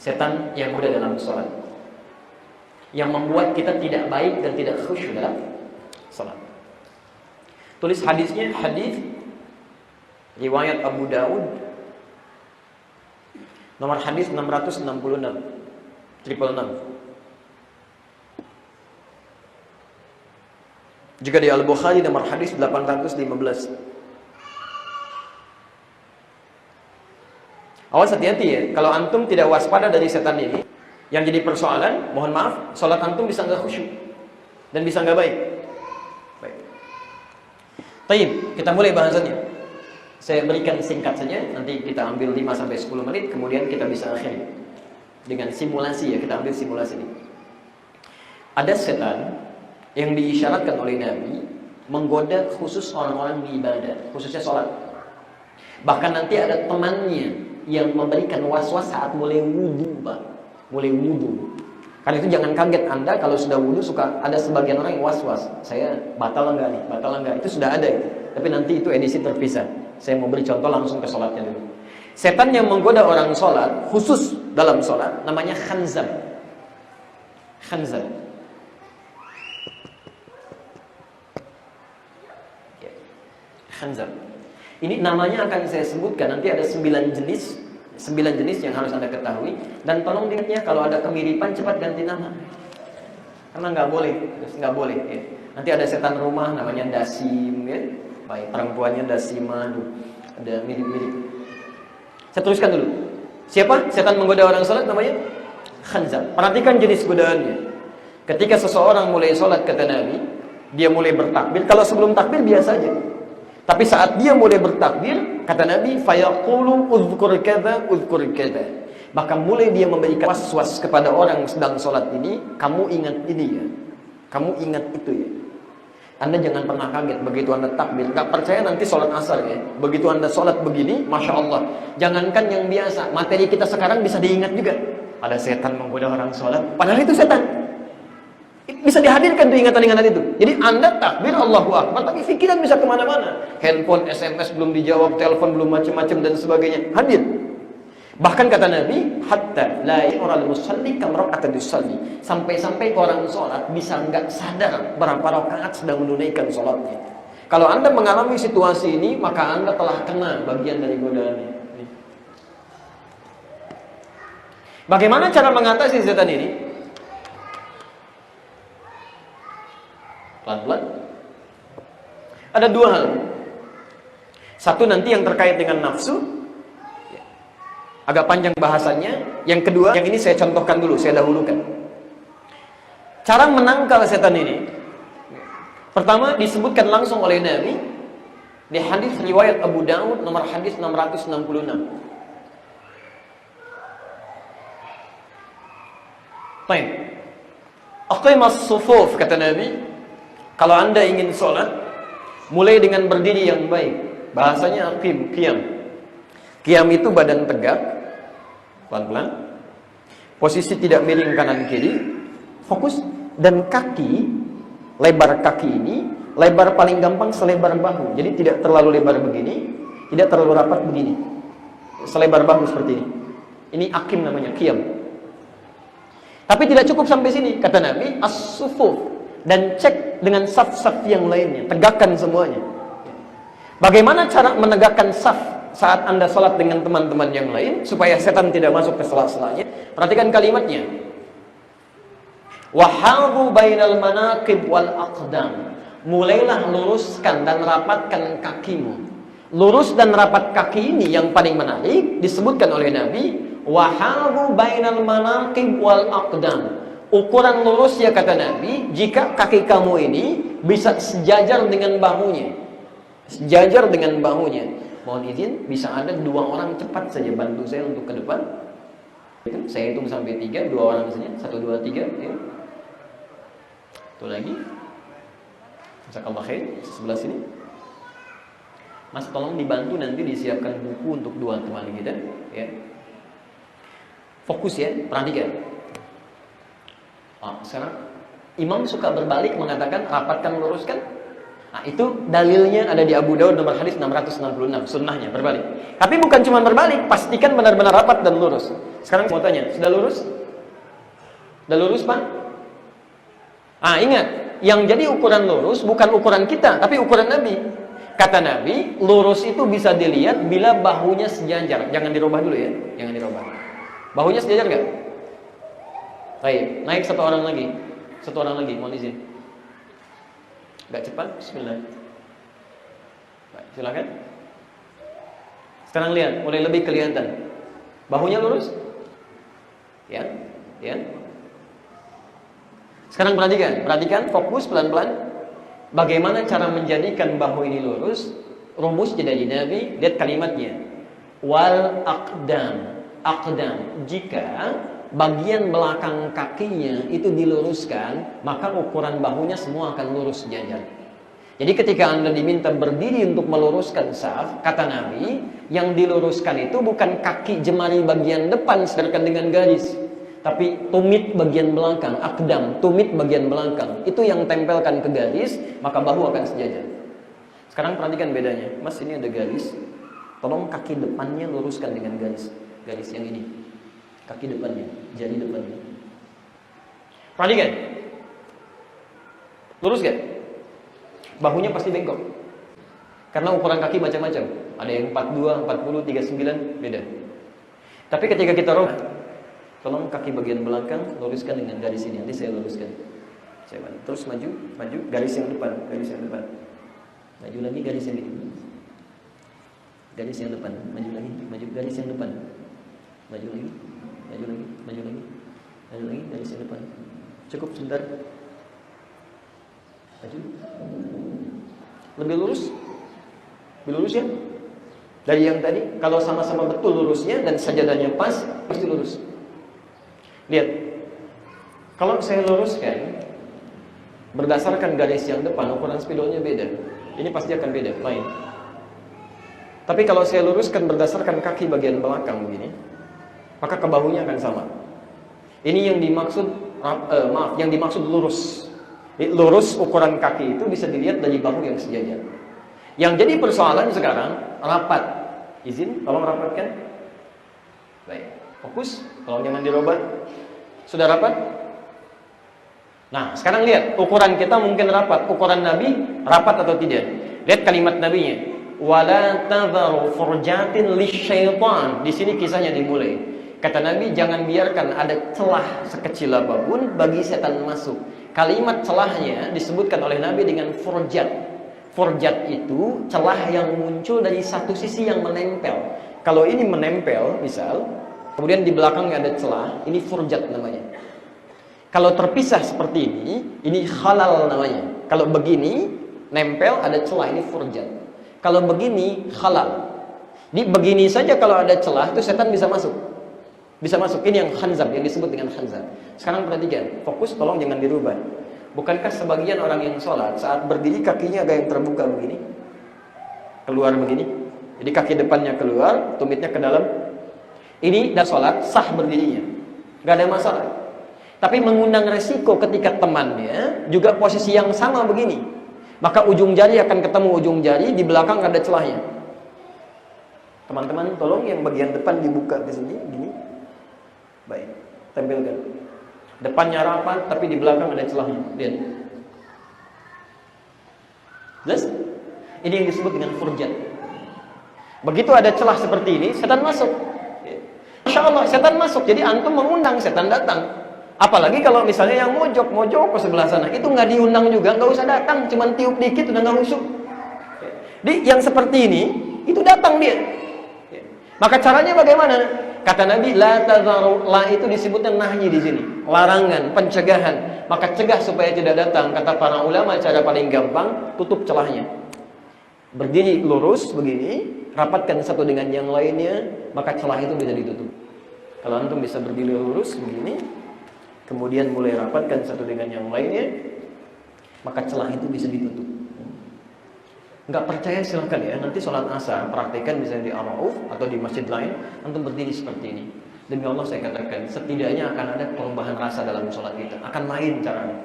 Setan yang berada dalam sholat, yang membuat kita tidak baik dan tidak khusyuk dalam sholat. Tulis hadisnya, hadis riwayat Abu Daud, nomor hadis 666, 666. Juga di Al-Bukhari nomor hadis 815. Awas, hati-hati ya, kalau antum tidak waspada dari setan ini, yang jadi persoalan, mohon maaf, sholat antum bisa nggak khusyuk dan bisa nggak baik. Baik. Taib, kita mulai bahasannya. Saya berikan singkat saja, nanti kita ambil 5-10 menit, kemudian kita bisa akhiri dengan simulasi ya, kita ambil simulasi ini. Ada setan yang diisyaratkan oleh Nabi menggoda khusus orang-orang di ibadah, khususnya sholat. Bahkan nanti ada temannya yang memberikan was-was saat mulai wudu, Pak. Mulai wudu. Karena itu jangan kaget Anda kalau sudah wudu suka ada sebagian orang yang was-was. Saya batal enggak nih? Batal enggak? Itu sudah ada itu. Tapi nanti itu edisi terpisah. Saya mau beri contoh langsung ke sholatnya dulu. Setan yang menggoda orang sholat, khusus dalam sholat, namanya khanzab. Khanzab. Khanzab. Ini namanya akan saya sebutkan, nanti ada 9 jenis yang harus Anda ketahui. Dan tolong diingatnya, kalau ada kemiripan cepat ganti nama, karena nggak boleh ya. Nanti ada setan rumah namanya Dasim ya. Baik, perempuannya Dasima, ada mirip-mirip. Saya teruskan dulu. Siapa setan menggoda orang salat? Namanya khanzab. Perhatikan jenis godaannya. Ketika seseorang mulai salat, kata Nabi, dia mulai bertakbir. Kalau sebelum takbir biasa aja. Tapi saat dia mulai bertakbir, kata Nabi, fayaqulu uzkur kadza uzkur kadza. Maka mulai dia memberikan was-was kepada orang yang sedang sholat ini, kamu ingat ini ya, kamu ingat itu ya. Anda jangan pernah kaget begitu Anda takbir. Gak percaya nanti sholat asar ya, begitu Anda sholat begini, Masya Allah. Jangankan yang biasa, materi kita sekarang bisa diingat juga. Ada setan menggoda orang sholat, padahal itu setan. Bisa dihadirkan tuh ingatan-ingatan itu. Jadi Anda takbir Allahu Akbar, tapi pikiran bisa kemana-mana. Handphone, SMS belum dijawab, telepon belum macam-macam dan sebagainya. Hadir. Bahkan kata Nabi, hatta la yural musalli kam raqatan yusalli. Sampai-sampai orang sholat bisa nggak sadar berapa rakaat sedang menunaikan sholatnya. Kalau Anda mengalami situasi ini, maka Anda telah kena bagian dari godaan ini. Bagaimana cara mengatasi setan ini? Pelan-pelan. Ada dua hal. Satu nanti yang terkait dengan nafsu, agak panjang bahasanya. Yang kedua, yang ini saya contohkan dulu, saya dahulukan. Cara menangkal setan ini, pertama disebutkan langsung oleh Nabi di hadis riwayat Abu Daud nomor hadis 666. Baik. Aqimas sufuf, kata Nabi. Kalau Anda ingin sholat, mulai dengan berdiri yang baik. Bahasanya aqim, qiyam. Qiyam itu badan tegak, pelan-pelan. Posisi tidak miring kanan kiri, fokus. Dan kaki, lebar kaki ini, lebar paling gampang selebar bahu. Jadi tidak terlalu lebar begini, tidak terlalu rapat begini. Selebar bahu seperti ini. Ini aqim namanya, qiyam. Tapi tidak cukup sampai sini, kata Nabi, as-sufuf. Dan cek dengan saf-saf yang lainnya, tegakkan semuanya. Bagaimana cara menegakkan saf saat Anda sholat dengan teman-teman yang lain supaya setan tidak masuk ke sela-selanya? Perhatikan kalimatnya. Wahadhu bainal manaqib wal aqdam. Mulailah luruskan dan rapatkan kakimu. Lurus dan rapat kaki ini yang paling menarik disebutkan oleh Nabi. Wahadhu bainal manaqib wal aqdam. Ukuran lurus ya kata Nabi, jika kaki kamu ini bisa sejajar dengan bahunya. Sejajar dengan bahunya. Mohon izin, bisa ada 2 orang cepat saja bantu saya untuk ke depan. Saya hitung sampai 3, 2 orang saja. 1, 2, 3. Ya. Itu lagi. Jazakallah khair, sebelah sini. Mas tolong dibantu nanti disiapkan buku untuk 2 teman kita. Ya. Fokus ya, perhatikan. Sekarang imam suka berbalik mengatakan rapatkan luruskan. Nah, itu dalilnya ada di Abu Daud nomor hadis 666, sunnahnya berbalik. Tapi bukan cuma berbalik, pastikan benar-benar rapat dan lurus. Sekarang mau tanya, sudah lurus? Sudah lurus, Pak? Ingat, yang jadi ukuran lurus bukan ukuran kita, tapi ukuran Nabi. Kata Nabi, lurus itu bisa dilihat bila bahunya sejajar. Jangan dirubah dulu ya, jangan dirubah. Bahunya sejajar nggak? Baik, naik satu orang lagi. Satu orang lagi, mohon izin. Agak cepat, bismillah. Baik, silakan. Sekarang lihat, mulai lebih kelihatan. Bahunya lurus? Ya, ya. Sekarang perhatikan, fokus pelan-pelan. Bagaimana cara menjadikan bahu ini lurus? Rumus jadi Nabi, lihat kalimatnya. Wal aqdam. Aqdam. Jika bagian belakang kakinya itu diluruskan, maka ukuran bahunya semua akan lurus sejajar. Jadi ketika Anda diminta berdiri untuk meluruskan saf, kata Nabi, yang diluruskan itu bukan kaki jemari bagian depan sedangkan dengan garis, tapi tumit bagian belakang, akdam, tumit bagian belakang. Itu yang tempelkan ke garis, maka bahu akan sejajar. Sekarang perhatikan bedanya. Mas, ini ada garis. Tolong kaki depannya luruskan dengan garis. Garis yang ini. Kaki depannya, jari depannya. Perhatikan. Lurus gak? Bahunya pasti bengkok. Karena ukuran kaki macam-macam. Ada yang 42, 40, 39, beda. Tapi ketika kita robah, tolong kaki bagian belakang luruskan dengan garis ini. Nanti saya luruskan. Terus maju, garis yang depan, Maju lagi garis yang ini. Garis yang depan, maju lagi, garis yang depan. Maju lagi, garis yang depan. Cukup sebentar. Maju. Lebih lurus ya. Dari yang tadi, kalau sama-sama betul lurusnya dan sajadahnya pas, pasti lurus. Lihat, kalau saya luruskan berdasarkan garis yang depan, ukuran spidolnya beda. Ini pasti akan beda, lain. Tapi kalau saya luruskan berdasarkan kaki bagian belakang begini, maka ke bahunya akan sama. Ini yang dimaksud, yang dimaksud lurus. Lurus ukuran kaki itu bisa dilihat dari bahu yang sejajar. Yang jadi persoalan sekarang, rapat. Izin, tolong rapatkan. Baik, fokus, tolong jangan dirobah. Sudah rapat? Nah, sekarang lihat, ukuran kita mungkin rapat. Ukuran Nabi, rapat atau tidak? Lihat kalimat Nabinya. Wala tadharu furjatin lisyaitan. Di sini kisahnya dimulai. Kata Nabi, jangan biarkan ada celah sekecil apapun bagi setan masuk. Kalimat celahnya disebutkan oleh Nabi dengan furjat. Furjat itu celah yang muncul dari satu sisi yang menempel. Kalau ini menempel, misal, kemudian di belakangnya ada celah, ini furjat namanya. Kalau terpisah seperti ini halal namanya. Kalau begini, nempel, ada celah, ini furjat. Kalau begini, halal. Di begini saja kalau ada celah, itu setan bisa masuk. Bisa masuk, ini yang khanzab, yang disebut dengan khanzab. Sekarang perhatikan, fokus, tolong jangan dirubah. Bukankah sebagian orang yang sholat, saat berdiri kakinya agak yang terbuka begini? Keluar begini. Jadi kaki depannya keluar, tumitnya ke dalam. Ini dah sholat, sah berdirinya. Gak ada masalah. Tapi mengundang resiko ketika temannya juga posisi yang sama begini. Maka ujung jari akan ketemu ujung jari, di belakang ada celahnya. Teman-teman tolong yang bagian depan dibuka di sini, gini. Baik, tempelkan. Depannya rapat, tapi di belakang ada celahnya. Lihat. Jelas? Ini yang disebut dengan furjat. Begitu ada celah seperti ini, setan masuk. Masya Allah, setan masuk. Jadi antum mengundang, setan datang. Apalagi kalau misalnya yang mojok ke sebelah sana, itu nggak diundang juga, nggak usah datang, cuman tiup dikit udah nggak usuk. Di yang seperti ini, itu datang dia. Maka caranya bagaimana? Kata Nabi, la tadharu, la itu disebutnya nahyi di sini, larangan, pencegahan. Maka cegah supaya tidak datang. Kata para ulama, cara paling gampang, tutup celahnya. Berdiri lurus begini, rapatkan satu dengan yang lainnya, maka celah itu bisa ditutup. Kalau antum bisa berdiri lurus begini, kemudian mulai rapatkan satu dengan yang lainnya, maka celah itu bisa ditutup. Enggak percaya silahkan ya, nanti sholat asar praktekkan misalnya di Ar-Rauf atau di masjid lain, antum berdiri seperti ini. Demi Allah saya katakan, setidaknya akan ada perubahan rasa dalam sholat kita. Akan lain caranya,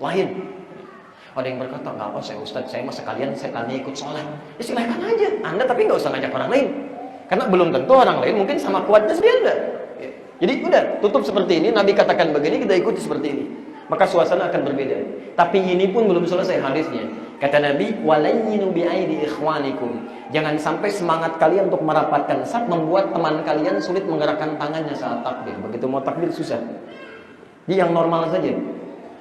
lain. Ada yang berkata, nggak apa saya Ustaz, saya mah sekalian saya tanya ikut sholat. Ya silahkan aja, Anda tapi nggak usah ngajak orang lain. Karena belum tentu orang lain mungkin sama kuatnya seperti Anda. Ya. Jadi udah, tutup seperti ini, Nabi katakan begini, kita ikuti seperti ini. Maka suasana akan berbeda. Tapi ini pun belum selesai hadisnya. Kata Nabi, walayyinu bi'aidi ikhwanikum. Jangan sampai semangat kalian untuk merapatkan saf membuat teman kalian sulit menggerakkan tangannya saat takbir. Begitu mau takbir susah. Jadi yang normal saja.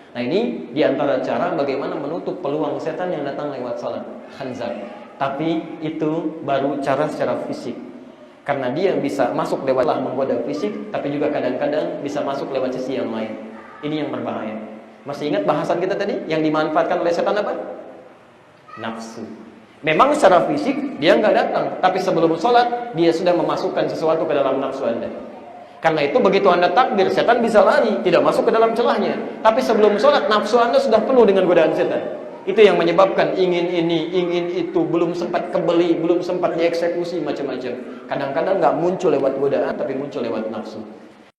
Nah ini diantara cara bagaimana menutup peluang setan yang datang lewat salat khanzab. Tapi itu baru cara secara fisik. Karena dia bisa masuk lewat menggoda fisik, tapi juga kadang-kadang bisa masuk lewat sisi yang lain. Ini yang berbahaya. Masih ingat bahasan kita tadi? Yang dimanfaatkan oleh setan apa? Nafsu. Memang secara fisik dia nggak datang, tapi sebelum sholat dia sudah memasukkan sesuatu ke dalam nafsu Anda. Karena itu begitu Anda takbir, setan bisa lari, tidak masuk ke dalam celahnya. Tapi sebelum sholat nafsu Anda sudah penuh dengan godaan setan. Itu yang menyebabkan ingin ini, ingin itu, belum sempat kebeli, belum sempat dieksekusi, macam-macam. Kadang-kadang nggak muncul lewat godaan, tapi muncul lewat nafsu.